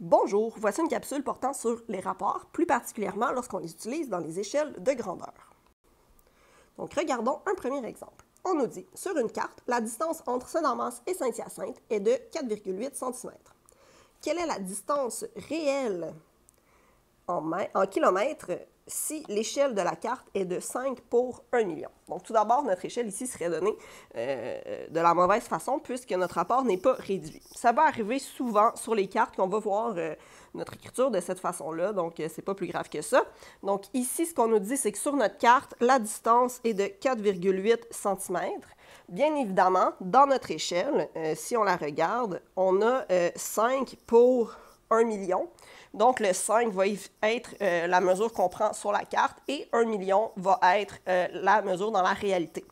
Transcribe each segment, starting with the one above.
Bonjour, voici une capsule portant sur les rapports, plus particulièrement lorsqu'on les utilise dans les échelles de grandeur. Donc, regardons un premier exemple. On nous dit, sur une carte, la distance entre Saint-Damas et Saint-Hyacinthe est de 4,8 cm. Quelle est la distance réelle en kilomètres si l'échelle de la carte est de 5 pour 1 million? Donc, tout d'abord, notre échelle ici serait donnée de la mauvaise façon puisque notre rapport n'est pas réduit. Ça va arriver souvent sur les cartes qu'on va voir notre écriture de cette façon-là, donc c'est pas plus grave que ça. Donc, ici, ce qu'on nous dit, c'est que sur notre carte, la distance est de 4,8 cm. Bien évidemment, dans notre échelle, si on la regarde, on a 5 pour 1 million. Donc, le 5 va être la mesure qu'on prend sur la carte et 1 million va être la mesure dans la réalité.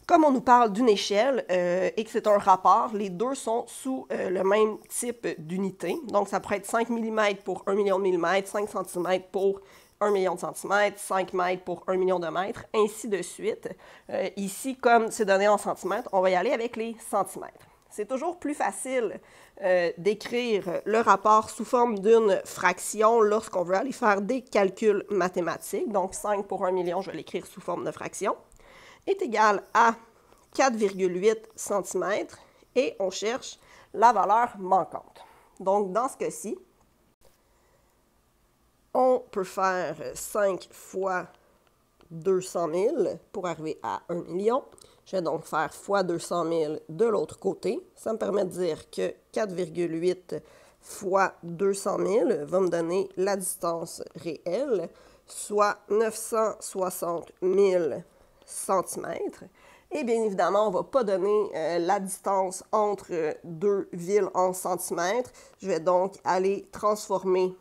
Comme on nous parle d'une échelle et que c'est un rapport, les deux sont sous le même type d'unité. Donc, ça pourrait être 5 mm pour 1 million de millimètres, 5 cm pour 1 million de centimètres, 5 mètres pour 1 million de mètres, ainsi de suite. Ici, comme c'est donné en centimètres, on va y aller avec les centimètres. C'est toujours plus facile d'écrire le rapport sous forme d'une fraction lorsqu'on veut aller faire des calculs mathématiques. Donc, 5 pour 1 million, je vais l'écrire sous forme de fraction, est égal à 4,8 cm et on cherche la valeur manquante. Donc, dans ce cas-ci, on peut faire 5 fois 200 000 pour arriver à 1 million. Je vais donc faire fois 200 000 de l'autre côté. Ça me permet de dire que 4,8 fois 200 000 va me donner la distance réelle, soit 960 000 centimètres. Et bien évidemment, on ne va pas donner la distance entre deux villes en centimètres. Je vais donc aller transformer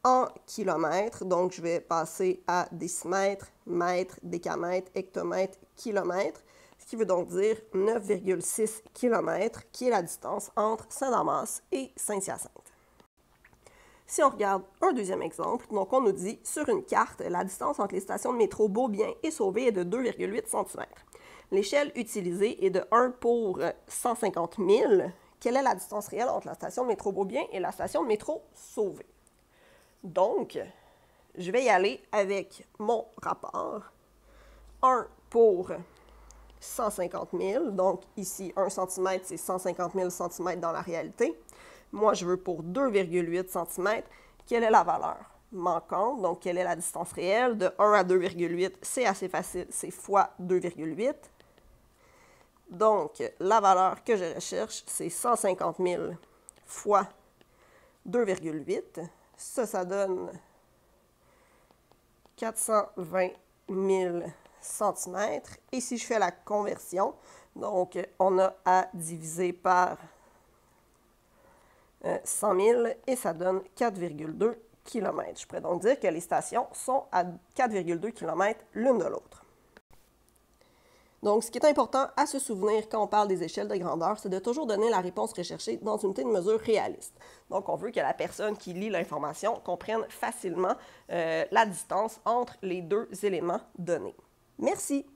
en kilomètres. Donc, je vais passer à décimètres, mètres, décamètres, hectomètres, kilomètres, ce qui veut donc dire 9,6 km, qui est la distance entre Saint-Damas et Saint-Hyacinthe. Si on regarde un deuxième exemple, donc on nous dit, sur une carte, la distance entre les stations de métro Beaubien et Sauvé est de 2,8 cm. L'échelle utilisée est de 1 pour 150 000. Quelle est la distance réelle entre la station de métro Beaubien et la station de métro Sauvé? Donc, je vais y aller avec mon rapport. 1 pour 150 000. Donc, ici, 1 cm, c'est 150 000 cm dans la réalité. Moi, je veux pour 2,8 cm. Quelle est la valeur manquante? Donc, quelle est la distance réelle? De 1 à 2,8, c'est assez facile. C'est fois 2,8. Donc, la valeur que je recherche, c'est 150 000 fois 2,8. Ça donne 420 000 cm. Et si je fais la conversion, donc on a à diviser par 100 000 et ça donne 4,2 km. Je pourrais donc dire que les stations sont à 4,2 km l'une de l'autre. Donc, ce qui est important à se souvenir quand on parle des échelles de grandeur, c'est de toujours donner la réponse recherchée dans une unité de mesure réaliste. Donc, on veut que la personne qui lit l'information comprenne facilement la distance entre les deux éléments donnés. Merci!